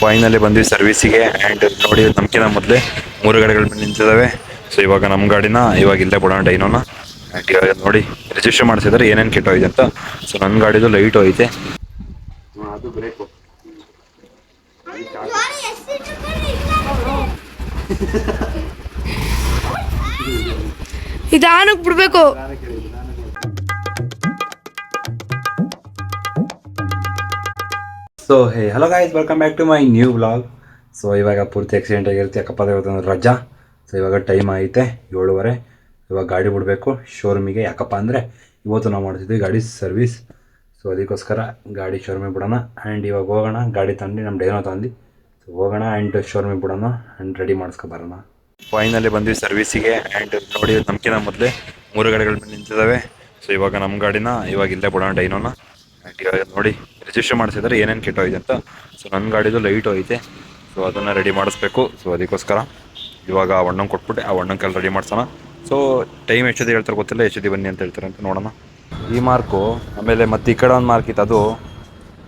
Finally ಬಂದ್ವಿ ಸರ್ವಿಸಿಗೆ. And ನೋಡಿ ನಮ್ಕಿಂತ ಮೊದಲೇ 3 ಗಾಡಿಗಳು ಬಂದು ನಿಂತಿದ್ದಾವೆ. ಸೊ ಇವಾಗ ನಮ್ಮ ಗಾಡಿನ ಇವಾಗ ಇಲ್ಲೇ ಬಿಡೋಣ ಡೈನೋನ. ಆ್ಯಂಡ್ ಇವಾಗ ನೋಡಿ ರಿಜಿಸ್ಟರ್ ಮಾಡಿಸಿದ್ರೆ ಏನೇನು ಕೆಟ್ಟೋಯ್ತು ಅಂತ. ಸೊ ನನ್ನ ಗಾಡಿದು ಲೈಟ್ ಹೋಯ್ತೆ, ಅದು ಬ್ರೇಕು. ನಿಧಾನಕ್ಕೆ ಬಿಡ್ಬೇಕು. So hello guys, welcome back to my new vlog. So ಇವಾಗ ಪೂರ್ತಿ ಆಕ್ಸಿಡೆಂಟ್ ಆಗಿರುತ್ತೆ, ಯಾಕಪ್ಪ ಇವತ್ತು ರಜಾ. ಸೊ ಇವಾಗ ಟೈಮ್ ಐತೆ 7:30. ಇವಾಗ ಗಾಡಿ ಬಿಡಬೇಕು ಶೋರೂಮಿಗೆ. ಯಾಕಪ್ಪ ಅಂದರೆ ಇವತ್ತು ನಾವು ಮಾಡ್ತಿದ್ವಿ ಗಾಡಿ ಸರ್ವಿಸ್. ಸೊ ಅದಕ್ಕೋಸ್ಕರ ಗಾಡಿ ಶೋರೂಮಿಗೆ ಬಿಡೋಣ. ಆ್ಯಂಡ್ ಇವಾಗ ಹೋಗೋಣ, ಗಾಡಿ ತಂದು ನಮ್ಮ ಡೈನೋ ತಂದು ಸೊ ಹೋಗೋಣ ಆ್ಯಂಡ್ ಶೋರೂಮಿಗೆ ಬಿಡೋಣ ಆ್ಯಂಡ್ ರೆಡಿ ಮಾಡಿಸ್ಕೊಬರೋಣ. ಫೈನಲಿ ಬಂದ್ವಿ ಸರ್ವಿಸಿಗೆ. ಆ್ಯಂಡ್ ನೋಡಿ ನಮ್ಕಿಂತ ಮೊದಲೇ 3 ಗಾಡಿಗಳು ಬಂದು ನಿಂತಿದ್ದಾವೆ. ಸೊ ಇವಾಗ ನಮ್ಮ ಗಾಡಿನ ಇವಾಗ ಇಲ್ಲೇ ಬಿಡೋಣ ಡೈನೋನ. ಆ್ಯಂಡ್ ಇವಾಗ ನೋಡಿ ರಿಜಿಸ್ಟರ್ ಮಾಡಿಸಿದ್ರೆ ಏನೇನು ಕೆಟ್ಟೋಯ್ತು ಅಂತ. ಸೊ ನನ್ನ ಗಾಡಿದು ಲೈಟ್ ಹೋಯ್ತೆ, ಸೊ ಅದನ್ನು ರೆಡಿ ಮಾಡಿಸ್ಬೇಕು. ಸೊ ಅದಕ್ಕೋಸ್ಕರ ಇವಾಗ ಆ ಅಣ್ಣಂಗೆ ಕೊಟ್ಬಿಟ್ಟು ಆ ಅಣ್ಣಂಗೆಲ್ಲ ರೆಡಿ ಮಾಡ್ಸೋಣ. ಸೊ ಟೈಮ್ ಎಷ್ಟೊತ್ತಿ ಹೇಳ್ತಾರೆ ಗೊತ್ತಿಲ್ಲ, ಎಷ್ಟೊತ್ತಿ ಬನ್ನಿ ಅಂತ ಹೇಳ್ತಾರೆ ಅಂತ ನೋಡೋಣ. ಈ ಮಾರ್ಕು ಆಮೇಲೆ ಮತ್ತೆ ಈ ಕಡೆ ಒಂದು ಮಾರ್ಕ್ ಇತ್ತು, ಅದು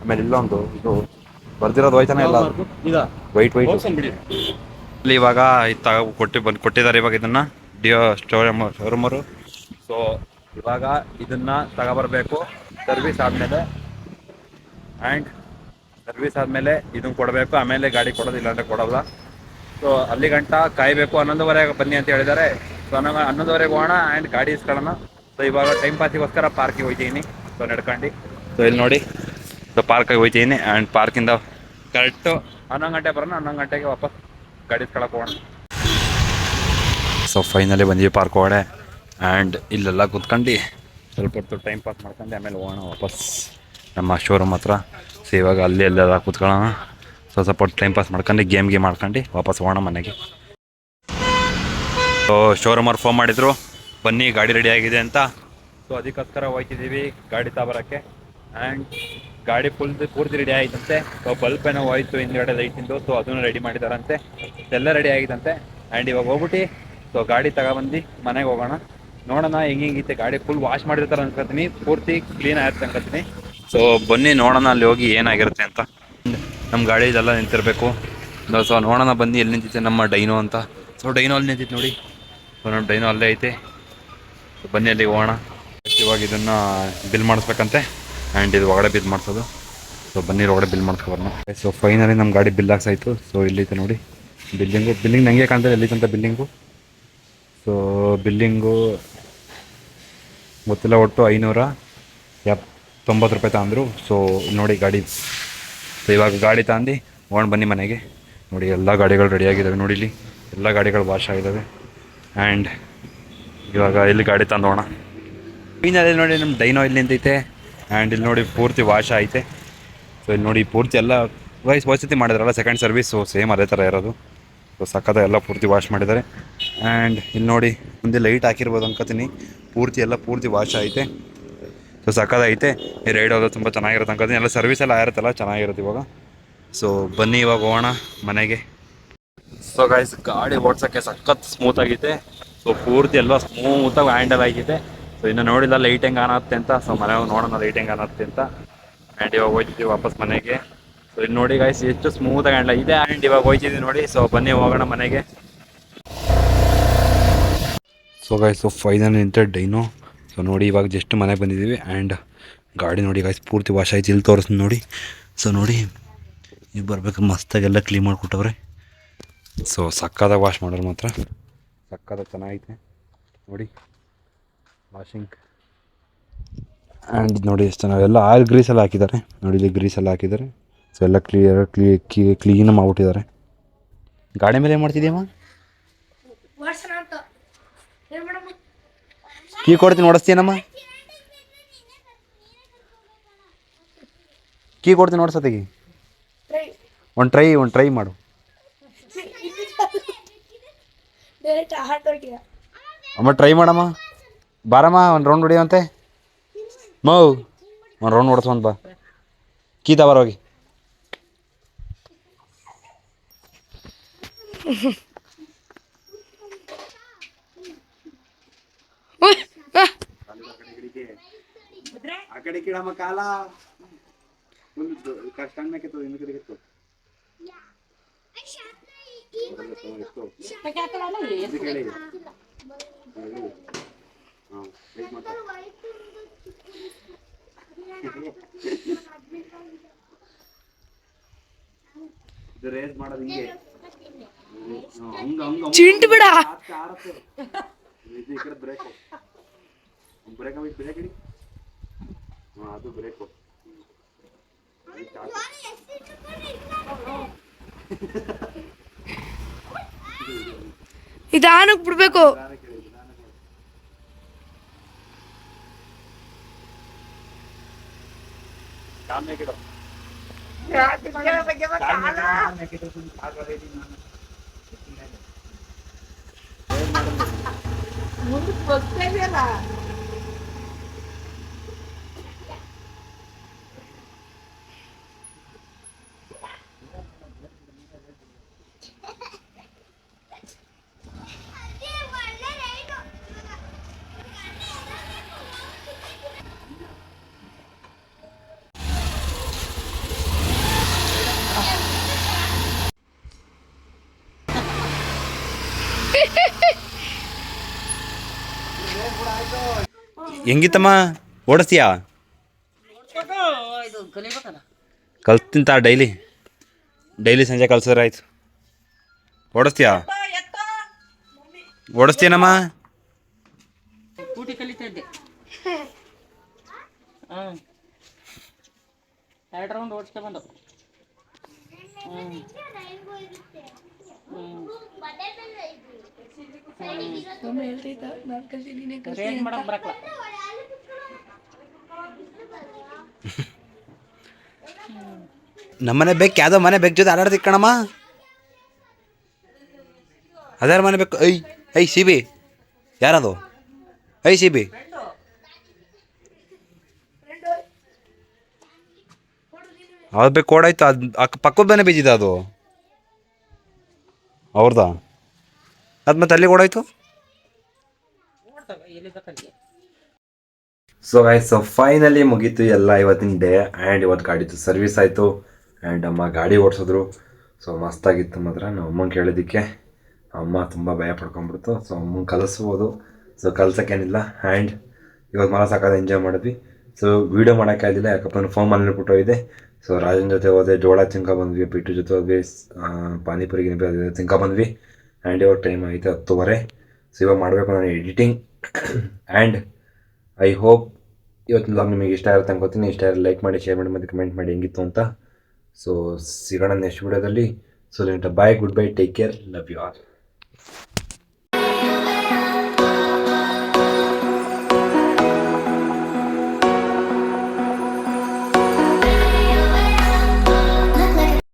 ಆಮೇಲೆ ಇಲ್ಲೊಂದು ಇದು ಬರ್ದಿರೋದು ಹೋಯ್ತಾನೆ ಇಲ್ಲ, ವೈಟ್ ಇಲ್ಲಿ ಇವಾಗ ಕೊಟ್ಟಿದ್ದಾರೆ ಇವಾಗ ಇದನ್ನು ಡಿಯೋ ಶೋರೂಮರು. ಸೊ ಇವಾಗ ಇದನ್ನು ತಗೊಬರ್ಬೇಕು ಸರ್ವಿಸ್ ಆದಮೇಲೆ. ಆ್ಯಂಡ್ ಸರ್ವಿಸ್ ಆದಮೇಲೆ ಇದನ್ನು ಕೊಡಬೇಕು, ಆಮೇಲೆ ಗಾಡಿ ಕೊಡೋದಿಲ್ಲ ಅಂದರೆ ಕೊಡೋಲ್ಲ. ಸೊ ಅಲ್ಲಿ ಗಂಟ ಕಾಯಬೇಕು. 11:30 ಬನ್ನಿ ಅಂತ ಹೇಳಿದ್ದಾರೆ. ಸೊ 11:30 ಹೋಗೋಣ ಆ್ಯಂಡ್ ಗಾಡಿ ಇಸ್ಕೊಳ್ಳೋಣ. ಸೊ ಇವಾಗ ಟೈಮ್ ಪಾಸಿಗೋಸ್ಕರ ಪಾರ್ಕಿಗೆ ಹೋಗ್ತೀನಿ. ಸೊ ನಡ್ಕೊಂಡು ಸೊ ಇಲ್ಲಿ ನೋಡಿ ಸೊ ಪಾರ್ಕಿಗೆ ಹೋಗ್ತೀನಿ. ಆ್ಯಂಡ್ ಪಾರ್ಕಿಂದ ಕರೆಕ್ಟು 11 ಗಂಟೆ ಬರೋಣ, 11 ಗಂಟೆಗೆ ವಾಪಸ್ ಗಾಡಿ ಇಸ್ಕೊಳಕ್ಕೆ ಹೋಗೋಣ. ಸೊ ಫೈನಲಿ ಬಂದ್ವಿ ಪಾರ್ಕ್ ಒಳಗಡೆ. ಆ್ಯಂಡ್ ಇಲ್ಲೆಲ್ಲ ಕೂತ್ಕೊಂಡು ಸ್ವಲ್ಪ ಹೊತ್ತು ಟೈಮ್ ಪಾಸ್ ಮಾಡ್ಕೊಂಡು ಆಮೇಲೆ ಹೋಗೋಣ ವಾಪಸ್ ನಮ್ಮ ಶೋರೂಮ್ ಹತ್ರ. ಸೊ ಇವಾಗ ಅಲ್ಲಿ ಎಲ್ಲೆಲ್ಲ ಕೂತ್ಕೊಳ್ಳೋಣ. ಸೊ ಸ್ವಲ್ಪ ಟೈಮ್ ಪಾಸ್ ಮಾಡ್ಕೊಂಡು ಗೇಮ್ ಮಾಡ್ಕೊಂಡು ವಾಪಸ್ ಹೋಗೋಣ ಮನೆಗೆ. ಸೊ ಶೋರೂಮವ್ರು ಫೋನ್ ಮಾಡಿದರು, ಬನ್ನಿ ಗಾಡಿ ರೆಡಿ ಆಗಿದೆ ಅಂತ. ಸೊ ಅದಕ್ಕೋಸ್ಕರ ಹೋಗ್ತಿದ್ದೀವಿ ಗಾಡಿ ತಗೊಬರೋಕ್ಕೆ. ಆ್ಯಂಡ್ ಗಾಡಿ ಪೂರ್ತಿ ರೆಡಿ ಆಯಿತಂತೆ. ಸೊ ಬಲ್ಪ್ ಏನೋ ಹೋಯ್ತು ಹಿಂದ್ಗಡೆ ಲೈಟಿಂದು, ಸೊ ಅದನ್ನು ರೆಡಿ ಮಾಡಿದಾರಂತೆ, ಎಲ್ಲ ರೆಡಿ ಆಗಿದಂತೆ. ಆ್ಯಂಡ್ ಇವಾಗ ಹೋಗ್ಬಿಟ್ಟು ಸೊ ಗಾಡಿ ತಗೊಬಂದು ಮನೆಗೆ ಹೋಗೋಣ. ನೋಡೋಣ ಹೆಂಗಿತ್ತೆ ಗಾಡಿ. ಫುಲ್ ವಾಶ್ ಮಾಡಿರ್ತಾರೆ ಅನ್ಕೊತೀನಿ, ಪೂರ್ತಿ ಕ್ಲೀನ್ ಆಗಿರುತ್ತೆ ಅನ್ಕೊತೀನಿ. ಸೊ ಬನ್ನಿ ನೋಡೋಣ ಅಲ್ಲಿ ಹೋಗಿ ಏನಾಗಿರುತ್ತೆ ಅಂತ. ನಮ್ಮ ಗಾಡಿ ಇದೆಲ್ಲ ನಿಂತಿರಬೇಕು. ಸೊ ನೋಡೋಣ ಬನ್ನಿ ಎಲ್ಲಿ ನಿಂತಿದೆ ನಮ್ಮ ಡೈನೋ ಅಂತ. ಸೊ ಡೈನೋ ಅಲ್ಲಿ ನಿಂತಿತ್ತು ನೋಡಿ. ಸೊ ನಮ್ಮ ಡೈನೋ ಅಲ್ಲೇ ಐತೆ. ಸೊ ಬನ್ನಿ ಅಲ್ಲಿಗೆ ಹೋಗೋಣ. ಇವಾಗ ಇದನ್ನು ಬಿಲ್ ಮಾಡಿಸ್ಬೇಕಂತೆ. ಆ್ಯಂಡ್ ಇದು ಒಳಗಡೆ ಬಿಲ್ ಮಾಡಿಸೋದು. ಸೊ ಬನ್ನಿ ಒಳಗಡೆ ಬಿಲ್ ಮಾಡಿಸ್ಕೊಬರೋಣ. ಸೊ ಫೈನಲಿ ನಮ್ಮ ಗಾಡಿ ಬಿಲ್ ಹಾಕ್ಸಾಯ್ತು. ಸೊ ಇಲ್ಲೈತೆ ನೋಡಿ ಬಿಲ್ಲಿಂಗ್ ನನಗೆ ಕಾಣ್ತದೆ ಎಲ್ಲಿತ್ತಂತ ಬಿಲ್ಲಿಂಗು. ಸೊ ಬಿಲ್ಲಿಂಗು ಗೊತ್ತಿಲ್ಲ, ಒಟ್ಟು 590 ರೂಪಾಯಿ ತಗೊಂಡ್ರು. ಸೊ ನೋಡಿ ಗಾಡಿ. ಸೊ ಇವಾಗ ಗಾಡಿ ತಗೊಂಡು ಹೋಗೋಣ ಬನ್ನಿ ಮನೆಗೆ. ನೋಡಿ ಎಲ್ಲ ಗಾಡಿಗಳು ರೆಡಿಯಾಗಿದ್ದಾವೆ ನೋಡಿ, ಇಲ್ಲಿ ಎಲ್ಲ ಗಾಡಿಗಳು ವಾಶ್ ಆಗಿದ್ದಾವೆ. ಆ್ಯಂಡ್ ಇವಾಗ ಇಲ್ಲಿ ಗಾಡಿ ತಂದು ಹೋಗೋಣ. ಫೈನಲಿ ನೋಡಿ ನಮ್ಮ ಡೈನೋ ಇಲ್ಲಿ ನಿಂತೈತೆ. ಆ್ಯಂಡ್ ಇಲ್ಲಿ ನೋಡಿ ಪೂರ್ತಿ ವಾಶ್ ಐತೆ. ಸೊ ಇಲ್ಲಿ ನೋಡಿ ಪೂರ್ತಿ ಎಲ್ಲ ವಸತಿ ಮಾಡಿದಾರಲ್ಲ ಸೆಕೆಂಡ್ ಸರ್ವಿಸ್. ಸೊ ಸೇಮ್ ಅದೇ ಥರ ಇರೋದು. ಸೊ ಸಕ್ಕದ ಎಲ್ಲ ಪೂರ್ತಿ ವಾಶ್ ಮಾಡಿದ್ದಾರೆ. ಆ್ಯಂಡ್ ಇಲ್ಲಿ ನೋಡಿ ಮುಂದೆ ಲೈಟ್ ಹಾಕಿರ್ಬೋದು ಅನ್ಕೋತೀನಿ. ಪೂರ್ತಿ ಎಲ್ಲ ಪೂರ್ತಿ ವಾಶ್ ಐತೆ. ಸೊ ಸಕ್ಕದೈತೆ. ಈ ರೈಡ್ ಹೋಗೋದು ತುಂಬ ಚೆನ್ನಾಗಿರುತ್ತೆ ಅನ್ಕೋತೀನಿ. ಎಲ್ಲ ಸರ್ವಿಸ್ ಎಲ್ಲ ಆಗಿರುತ್ತಲ್ಲ, ಚೆನ್ನಾಗಿರುತ್ತೆ ಇವಾಗ. ಸೊ ಬನ್ನಿ ಇವಾಗ ಹೋಗೋಣ ಮನೆಗೆ. ಸೊ ಗೈಸ್ ಗಾಡಿ ಓಡ್ಸೋಕ್ಕೆ ಸಖತ್ ಸ್ಮೂತ್ ಆಗೈತೆ. ಸೊ ಪೂರ್ತಿ ಎಲ್ಲ ಸ್ಮೂತಾಗಿ ಹ್ಯಾಂಡಲ್ ಆಗಿದೆ. ಸೊ ಇನ್ನು ನೋಡಿಲ್ಲ ಲೈಟ್ ಹೆಂಗೆ ಆನತ್ತೆ ಅಂತ. ಸೊ ಮನೆಗೆ ನೋಡೋಣ ಲೈಟ್ ಹೆಂಗೆ ಆನತ್ತೆ ಅಂತ. ಆ್ಯಂಡ್ ಇವಾಗ ಹೋಗ್ತಿದ್ದೀವಿ ವಾಪಸ್ ಮನೆಗೆ. ಸೊ ಇಲ್ಲಿ ನೋಡಿ ಗೈಸ್ ಎಷ್ಟು ಸ್ಮೂತಾಗಿ ಹ್ಯಾಂಡಲ್ ಇದೆ. ಆ್ಯಂಡ್ ಇವಾಗ ಹೋಗ್ತಿದ್ದೀವಿ ನೋಡಿ. ಸೊ ಬನ್ನಿ ಹೋಗೋಣ ಮನೆಗೆ. ಸೊ ಗೈಸ್ ಫೈನಲ್ ನಿಂತ ಡೈನೋ. ಸೊ ನೋಡಿ ಇವಾಗ ಜಸ್ಟ್ ಮನೆಗೆ ಬಂದಿದ್ದೀವಿ. ಆ್ಯಂಡ್ ಗಾಡಿ ನೋಡಿ ಗೈಸ್ ಪೂರ್ತಿ ವಾಶ್ ಆಯ್ತು. ಇಲ್ಲಿ ತೋರಿಸ್ತೀನಿ ನೋಡಿ. ಸೊ ನೋಡಿ ಈಗ ಬರ್ಬೇಕು, ಮಸ್ತಾಗೆಲ್ಲ ಕ್ಲೀನ್ ಮಾಡಿಕೊಟ್ಟವ್ರೆ. ಸೊ ಸಕ್ಕದಾಗಿ ವಾಶ್ ಮಾಡೋರು ಮಾತ್ರ ಸಕ್ಕದಾಗಿ ಚೆನ್ನಾಗೈತೆ ನೋಡಿ ವಾಷಿಂಗ್. ಆ್ಯಂಡ್ ನೋಡಿ ಎಷ್ಟು ಚೆನ್ನಾಗೆಲ್ಲ ಆಯಿಲ್ ಗ್ರೀಸ್ ಎಲ್ಲ ಹಾಕಿದ್ದಾರೆ ನೋಡಿ, ಇಲ್ಲಿ ಗ್ರೀಸ್ ಎಲ್ಲ ಹಾಕಿದ್ದಾರೆ. ಸೊ ಎಲ್ಲ ಕ್ಲೀನ್ ಮಾಡಿಬಿಟ್ಟಿದ್ದಾರೆ. ಗಾಡಿ ಮೇಲೆ ಏನು ಮಾಡ್ತಿದ್ದೀಯಮ್ಮ? ಕೀ ಕೊಡ್ತೀನಿ, ಓಡಿಸ್ತೀನಮ್ಮ. ಕೀ ಕೊಡ್ತೀನಿ ಓಡಿಸೋತಿಗೆ. ಒಂದು ಟ್ರೈ ಮಾಡು. ಅಮ್ಮ ಟ್ರೈ ಮಾಡಮ್ಮ, ಬಾರಮ್ಮ ಒಂದು ರೌಂಡ್ ಹೊಡಿಯುವಂತೆ. ಒಂದು ರೌಂಡ್ ಹೊಡ್ಸೋಂತ ಬಾ. ಕೀ ತಬರೋಗಿ. ಆ ಕಡೆ ಕಿಡಮ್ಮ ಕಾಲ ಕಷ್ಟ ಇದು ರೇಸ್ ಮಾಡೋದು ಹಿಂಗೆ ಚಿಂಟು ಬಿಡ ಇದು ಈ ಕಡೆ ಬ್ರೇಕು ಬ್ರೇಕ್ ಬ್ರೇಕ್ ಇಡಿ ಅದು ಬ್ರೇಕು ನಿಧಾನಕ್ಕೆ ಬಿಡ್ಬೇಕು. ಹೆಂಗಿತ್ತಮ್ಮ ಓಡಿಸ್ತೀಯಾ? ಕಲ್ತಿಂತ ಡೈಲಿ ಸಂಜೆ ಕಲ್ಸಿದ್ರೆ ಆಯ್ತು. ಓಡಿಸ್ತೀಯಾ? ಓಡಿಸ್ತೀನಮ್ಮ? ಸ್ಕೂಟಿ ಕಲಿತಾ ಇದ್ದೆ. 2 ರೌಂಡ್ ಓಡಿಸ್ತಾ ಬಂದು. ರೇಸ್ ಮಾಡಕ್ ಬರಕ್ಲ. ನಮ್ಮನೆ ಬೇಕು ಯಾವುದೋ ಮನೆ ಬೇಕು ಜೊತೆ ಆಡಾಡ್ತಿ ಕಣಮ್ಮ. ಅದಾರ ಮನೆ ಬೇಕು. ಐ ಸಿ ಬಿ ಯಾರದು? ಐ ಸಿ ಬಿ ಅದು ಬೇಕು ಓಡಾಯ್ತು. ಅದು ಪಕ್ಕದ ಮನೆ ಬೀಜಿದ ಅದು ಅವ್ರದಾ? ಅದು ಮತ್ತೆ ಅಲ್ಲಿಗೆ ಓಡಾಯ್ತು. ಸೊ ಫೈನಲಿ ಮುಗೀತು ಎಲ್ಲ ಇವತ್ತಿನ ಡೇ. ಆ್ಯಂಡ್ ಇವತ್ತು ಗಾಡಿದು ಸರ್ವಿಸ್ ಆಯಿತು ಆ್ಯಂಡ್ ಅಮ್ಮ ಗಾಡಿ ಓಡಿಸಿದ್ರು. ಸೊ ಮಸ್ತಾಗಿತ್ತು ಮಾತ್ರ. ನಾವು ಅಮ್ಮಂಗೆ ಕೇಳಿದ್ದಕ್ಕೆ ಅಮ್ಮ ತುಂಬ ಭಯ ಪಡ್ಕೊಂಡ್ಬಿಡ್ತು. ಸೊ ಅಮ್ಮಂಗೆ ಕಲಿಸ್ಬೋದು. ಸೊ ಕಲ್ಸೋಕ್ಕೇನಿಲ್ಲ. ಆ್ಯಂಡ್ ಇವತ್ತು ಮರ ಸಾಕಾದ ಎಂಜಾಯ್ ಮಾಡಿದ್ವಿ. ಸೊ ವೀಡಿಯೋ ಮಾಡೋಕ್ಕಾಗಿಲ್ಲ, ಯಾಕಪ್ಪ ಫೋನಲ್ಲಿ ಬಿಟ್ಟೋಗಿದೆ. ಸೊ ರಾಜನ ಜೊತೆ ಹೋದೆ, ಜೋಳ ತಿನ್ಕೊಬಂದ್ವಿ, ಪಿಟ್ಟು ಜೊತೆ ಹೋದ್ವಿ, ಪಾನಿಪುರಿ ತಿನ್ಕೊಬಂದ್ವಿ. ಆ್ಯಂಡ್ ಇವಾಗ ಟೈಮ್ ಆಯಿತು 10:30. ಸೊ ಇವಾಗ ಮಾಡಬೇಕು ನಾನು ಎಡಿಟಿಂಗ್. ಆ್ಯಂಡ್ ಐ ಹೋಪ್ ಇವತ್ತಿನ ಬ್ಲಾಗ್ ನಿಮಗೆ ಇಷ್ಟ ಇರುತ್ತೆ ಅನ್ಕೋತೀನಿ. ಇಷ್ಟ ಇರೋ ಲೈಕ್ ಮಾಡಿ, ಶೇರ್ ಮಾಡಿ ಮತ್ತು ಕಮೆಂಟ್ ಮಾಡಿ ಹೆಂಗಿತ್ತು ಅಂತ. ಸೊ ಸಿಗೋಣ ನೆಕ್ಸ್ಟ್ ವಿಡಿಯೋದಲ್ಲಿ. So bye, good bye, take care, love you all.